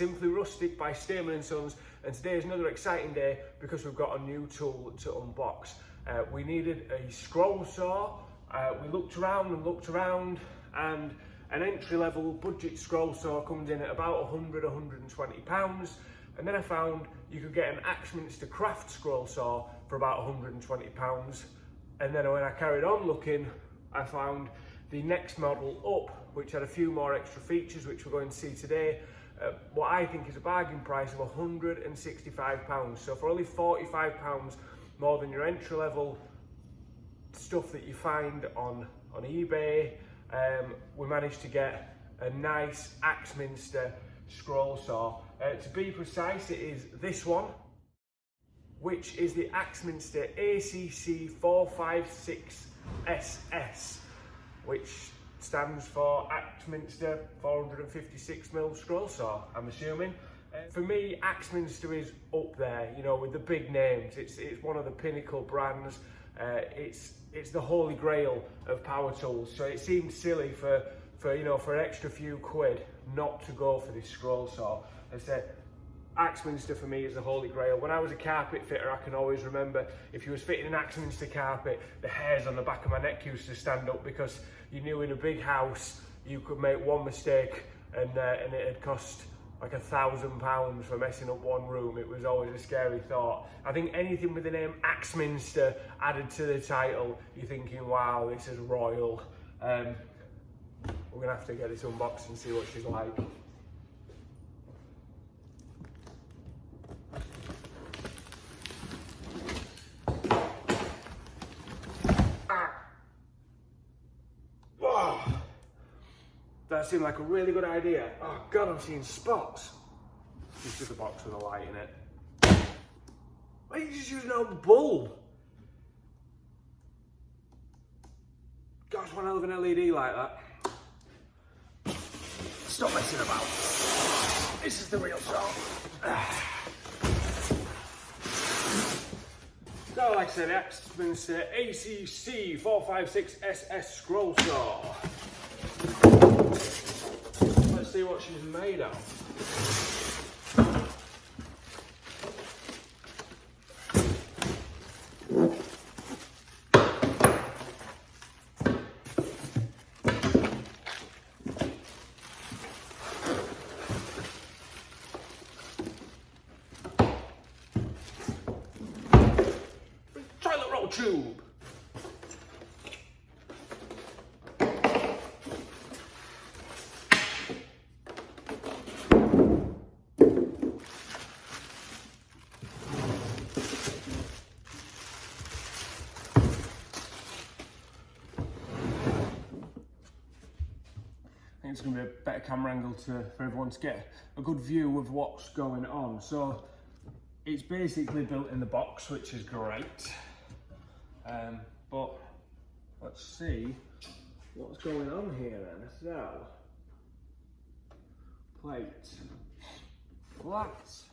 Simply Rustic by Stearman & Sons, and today is another exciting day because we've got a new tool to unbox. We needed a scroll saw. We looked around and an entry-level budget scroll saw comes in at about £100–120, and then I found you could get an Axminster craft scroll saw for about £120, and then when I carried on looking, I found the next model up, which had a few more extra features, which we're going to see today. What I think is a bargain price of £165. So for only £45 more than your entry-level stuff that you find on eBay, we managed to get a nice Axminster scroll saw. To be precise, it is this one, which is the Axminster AC456SS, which stands for Axminster 456mm scroll saw, I'm assuming. For me, Axminster is up there, you know, with the big names. It's one of the pinnacle brands. It's the holy grail of power tools. So it seemed silly for an extra few quid not to go for this scroll saw. I said, Axminster for me is the holy grail. When I was a carpet fitter, I can always remember if you was fitting an Axminster carpet, the hairs on the back of my neck used to stand up, because you knew in a big house you could make one mistake and it had cost like £1,000 for messing up one room. It was always a scary thought. I think anything with the name Axminster added to the title, you're thinking, wow, this is royal. We're gonna have to get this unboxed and see what she's like. That seemed like a really good idea. Oh God, I'm seeing spots. It's just a box with a light in it. Why don't you just use an old bulb? Gosh, one hell of an LED like that. Stop messing about. This is the real saw. So, like I said, Axminster AC456SS scroll saw. Let's see what she's made of. Toilet roll tube. It's going to be a better camera angle for everyone to get a good view of what's going on. So it's basically built in the box, which is great. But let's see what's going on here then. So, plate, flat.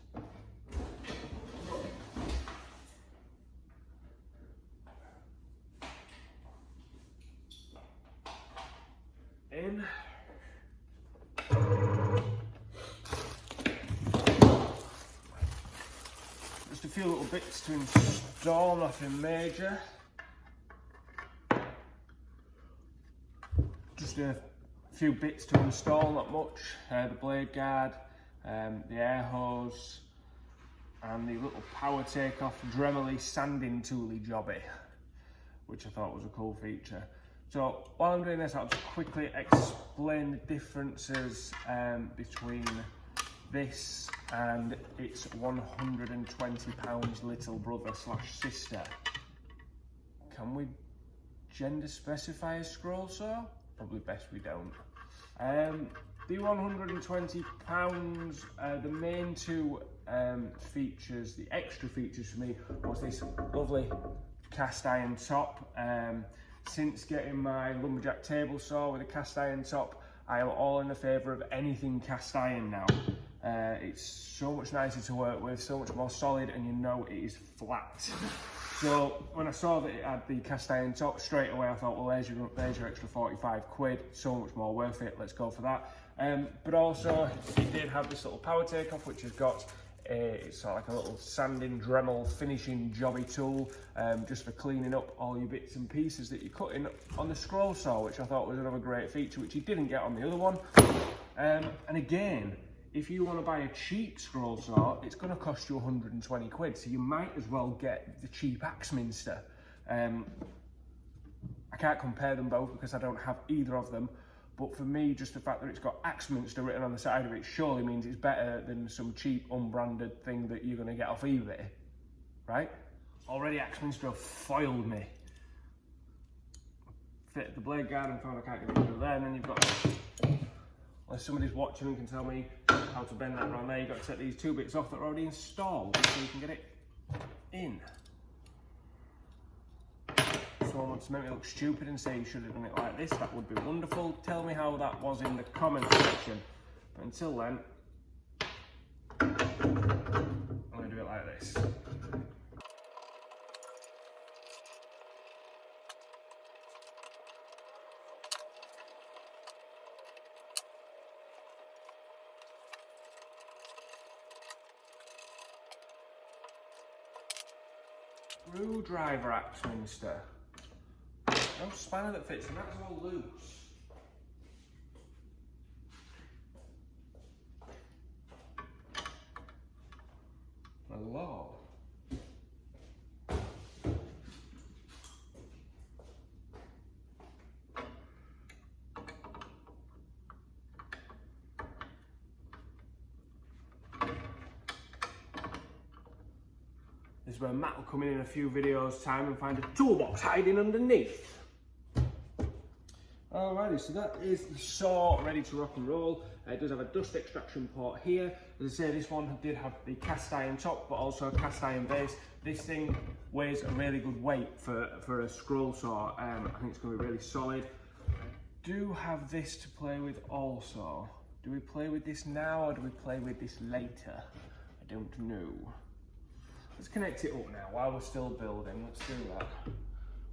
In. Just a few little bits to install, nothing major. Just a few bits to install, not much. The blade guard, the air hose, and the little power takeoff Dremel sanding toolie jobby, which I thought was a cool feature. So while I'm doing this, I'll just quickly explain the differences between this and its £120 little brother / sister. Can we gender specify a scroll saw? Probably best we don't. The £120, the main two features, the extra features for me, was this lovely cast iron top. Since getting my lumberjack table saw with a cast iron top, I am all in the favour of anything cast iron now. It's so much nicer to work with, so much more solid, and you know it is flat. So when I saw that it had the cast iron top, straight away I thought, well, there's your extra 45 quid, so much more worth it, let's go for that. But also it did have this little power takeoff, which has got it's sort of like a little sanding, Dremel, finishing jobby tool, just for cleaning up all your bits and pieces that you're cutting on the scroll saw, which I thought was another great feature, which you didn't get on the other one. And again, if you want to buy a cheap scroll saw, it's going to cost you 120 quid, so you might as well get the cheap Axminster. I can't compare them both because I don't have either of them, but for me, just the fact that it's got Axminster written on the side of it surely means it's better than some cheap unbranded thing that you're going to get off eBay, right? Already Axminster have foiled me. Fit the blade guard and found I can't get it through there, and then you've got, unless somebody's watching and can tell me how to bend that around there, you've got to take these two bits off that are already installed so you can get it in. Someone wants to make me look stupid and say you should have done it like this, that would be wonderful. Tell me how that was in the comment section. But until then, I'm going to do it like this. Screwdriver Axminster. No spanner that fits, and that's all loose. Hello. This is where Matt will come in a few videos time and find a toolbox hiding underneath. Alrighty, so that is the saw ready to rock and roll. It does have a dust extraction port here. As I say, this one did have the cast iron top, but also a cast iron base. This thing weighs a really good weight for a scroll saw. I think it's going to be really solid. I do have this to play with also. Do we play with this now or do we play with this later? I don't know. Let's connect it up now while we're still building. Let's do that.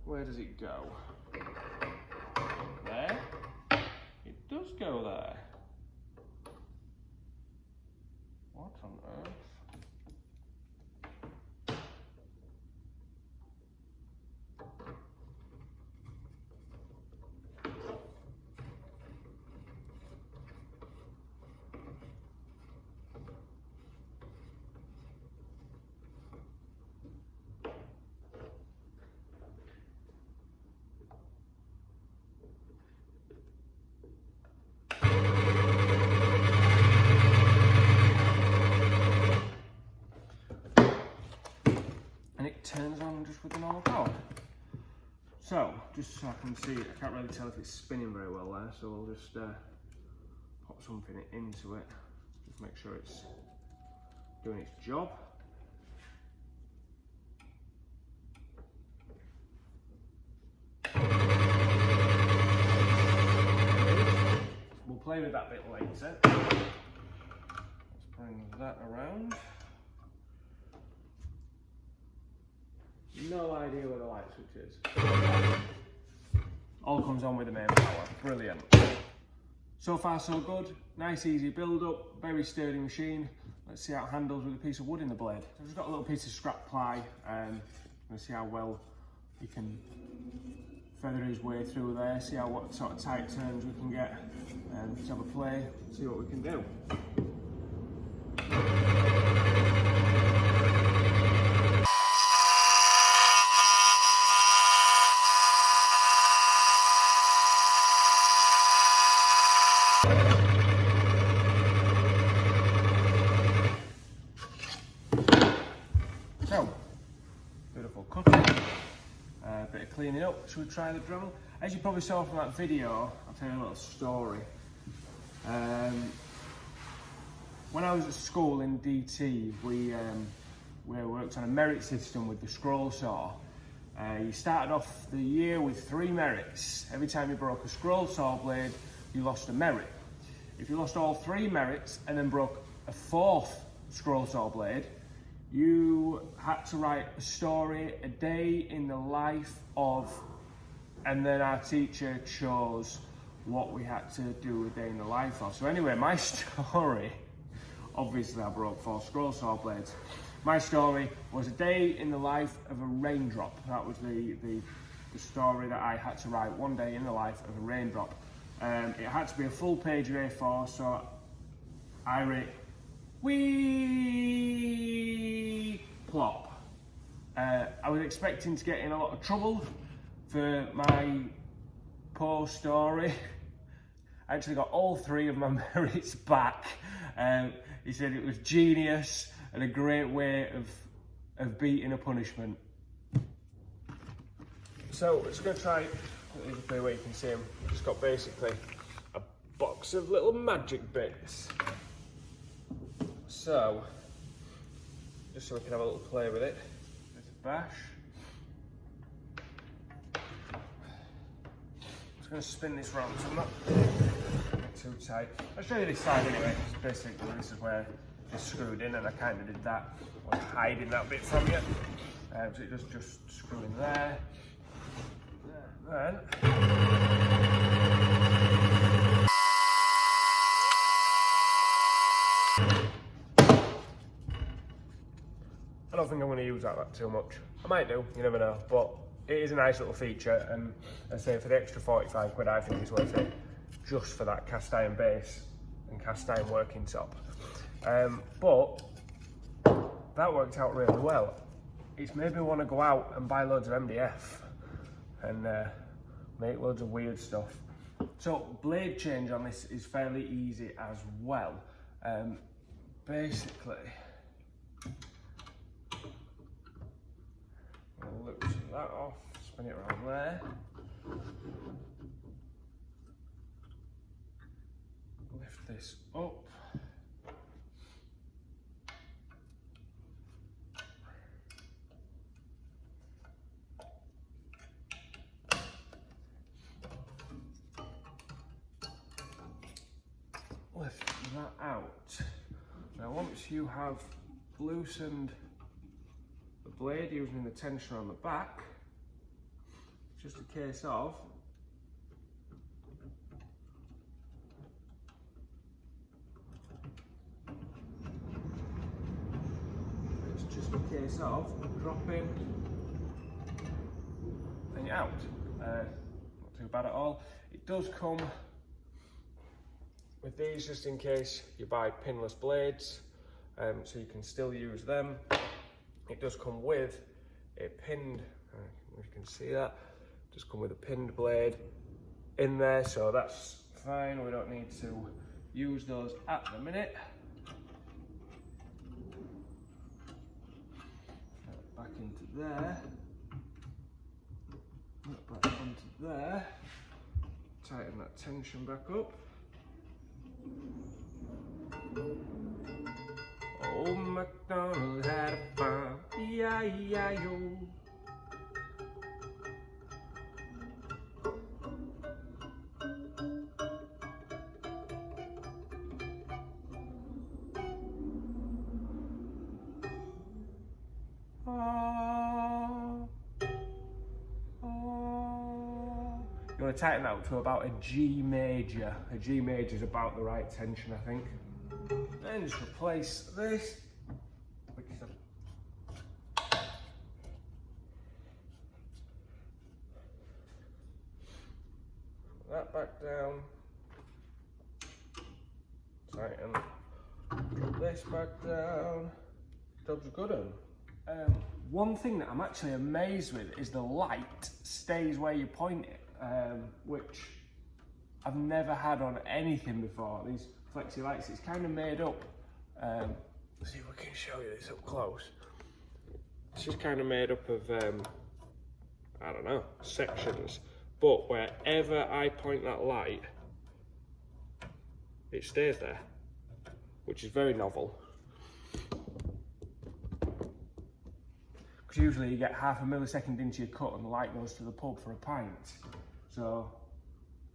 Where does it go? There? It does go there. What on earth? Turns on just with the normal power. So, just so I can see it, I can't really tell if it's spinning very well there, so I'll just pop something into it, just make sure it's doing its job. We'll play with that bit later. Let's bring that around. No idea where the light switch is. All comes on with the main power. Brilliant. So far so good. Nice easy build up, very sturdy machine. Let's see how it handles with a piece of wood in the blade. I've just got a little piece of scrap ply. Let's see how well he can feather his way through there, see what sort of tight turns we can get, and let's have a play, see what we can do. So, beautiful cutting, bit of cleaning up. Should we try the Dremel? As you probably saw from that video, I'll tell you a little story. When I was at school in DT, we worked on a merit system with the scroll saw. You started off the year with 3 merits. Every time you broke a scroll saw blade, you lost a merit. If you lost all 3 merits and then broke a 4th scroll saw blade, you had to write a story, a day in the life of, and then our teacher chose what we had to do a day in the life of. So anyway, my story, obviously I broke 4 scroll saw blades. My story was a day in the life of a raindrop. That was the story that I had to write, one day in the life of a raindrop. It had to be a full page of A4, so I wrote, wee plop. I was expecting to get in a lot of trouble for my poor story. I actually got all 3 of my merits back. He said it was genius and a great way of beating a punishment. So we're just going to try put these up here where you can see them. Just got basically a box of little magic bits. So, just so we can have a little play with it. There's a bash. I'm just going to spin this round so I'm not too tight. I'll show you this side anyway. It's basically, this is where it's screwed in, and I kind of did that. I was hiding that bit from you. So it just screw in there. Then I don't think I'm going to use that too much. I might do, you never know, but it is a nice little feature, and I say for the extra 45 quid I think it's worth it, just for that cast iron base and cast iron working top. But that worked out really well. It's made me want to go out and buy loads of MDF and make loads of weird stuff. So blade change on this is fairly easy as well. Basically, I'll loosen that off, spin it around there. Lift this up. Lift that out. Now once you have loosened the blade using the tensioner on the back, it's just a case of dropping and out. Not too bad at all. It does come with these just in case you buy pinless blades, so you can still use them. It does come with a pinned, you can see that, it does come with a pinned blade in there, so that's fine. We don't need to use those at the minute. Back into there, back onto there, tighten that tension back up. Old MacDonald had a farm, E-I-E-I-O. You want to tighten that up to about a G major. A G major is about the right tension, I think. Then just replace this, which is that back down, tighten, drop this back down, job's a good one. One thing that I'm actually amazed with is the light stays where you point it, which I've never had on anything before. These flexi lights, it's kind of made up. Let's see if we can show you this up close. It's just kind of made up of, I don't know, sections. But wherever I point that light, it stays there, which is very novel. Because usually you get half a millisecond into your cut and the light goes to the pub for a pint. So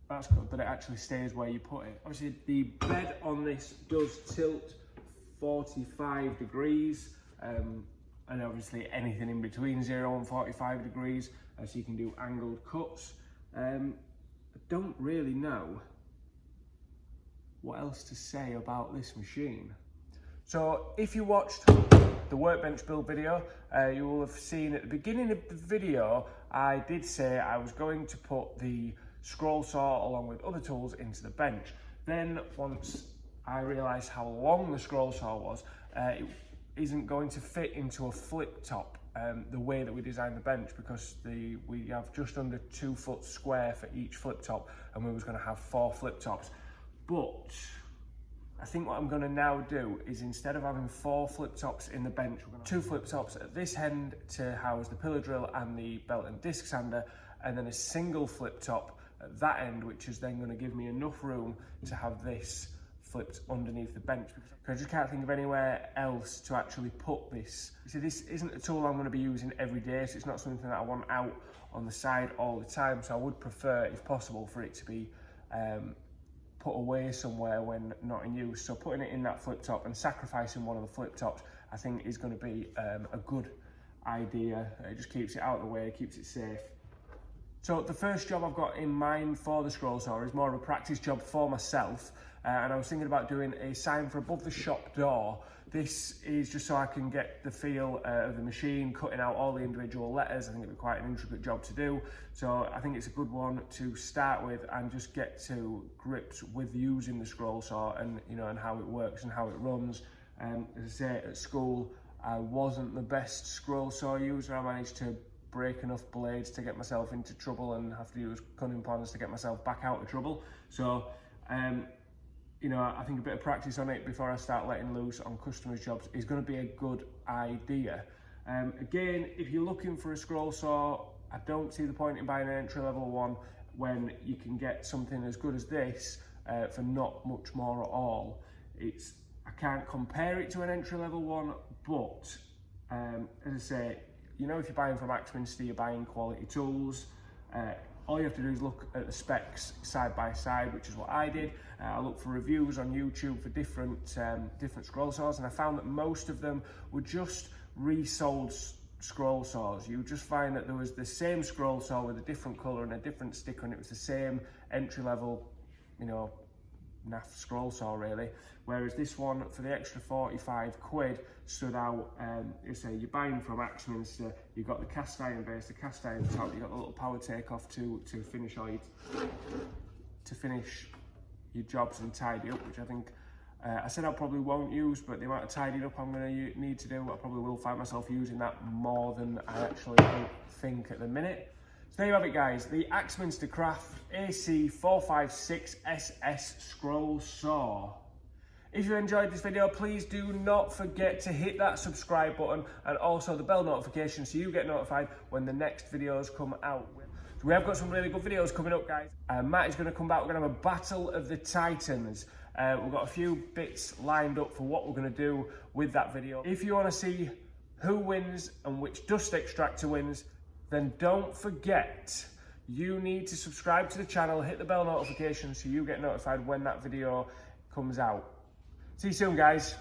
that's good that it actually stays where you put it. Obviously the bed on this does tilt 45 degrees, and obviously anything in between 0 and 45 degrees, so you can do angled cuts. I don't really know what else to say about this machine. So if you watched the workbench build video, you will have seen at the beginning of the video I did say I was going to put the scroll saw along with other tools into the bench. Then once I realised how long the scroll saw was, it isn't going to fit into a flip top the way that we designed the bench, because we have just under 2 foot square for each flip top, and we was going to have 4 flip tops. But I think what I'm going to now do is, instead of having 4 flip tops in the bench, we're going to have 2 flip tops at this end to house the pillar drill and the belt and disc sander, and then a single flip top at that end, which is then going to give me enough room to have this flipped underneath the bench, because I just can't think of anywhere else to actually put this. You see, this isn't a tool I'm going to be using every day, so it's not something that I want out on the side all the time, so I would prefer, if possible, for it to be put away somewhere when not in use. So putting it in that flip top and sacrificing one of the flip tops, I think is going to be a good idea. It just keeps it out of the way, keeps it safe. So the first job I've got in mind for the scroll saw is more of a practice job for myself, and I was thinking about doing a sign for above the shop door. This is just so I can get the feel of the machine, cutting out all the individual letters. I think it'd be quite an intricate job to do, so I think it's a good one to start with and just get to grips with using the scroll saw, and and how it works and how it runs. As I say, at school I wasn't the best scroll saw user. I managed to break enough blades to get myself into trouble and have to use cunning plans to get myself back out of trouble. So I think a bit of practice on it before I start letting loose on customers' jobs is going to be a good idea. Again, if you're looking for a scroll saw, I don't see the point in buying an entry-level one when you can get something as good as this for not much more at all. I can't compare it to an entry-level one, but as I say, if you're buying from Axminster, you're buying quality tools. All you have to do is look at the specs side by side, which is what I did. I looked for reviews on YouTube for different scroll saws, and I found that most of them were just resold scroll saws. You would just find that there was the same scroll saw with a different colour and a different sticker, and it was the same entry level, naff scroll saw really. Whereas this one, for the extra 45 quid, stood out. You say you're buying from Axminster, you've got the cast iron base, the cast iron top, you've got the little power takeoff to finish your jobs and tidy up, which I think I said I probably won't use, but the amount of tidying up I'm going to need to do, I probably will find myself using that more than I actually think at the minute. So there you have it, guys, the Axminster Craft AC456SS scroll saw. If you enjoyed this video, please do not forget to hit that subscribe button and also the bell notification so you get notified when the next videos come out. So we have got some really good videos coming up, guys. Matt is going to come back. We're going to have a battle of the Titans. We've got a few bits lined up for what we're going to do with that video. If you want to see who wins and which dust extractor wins, then don't forget, you need to subscribe to the channel, hit the bell notification so you get notified when that video comes out. See you soon, guys.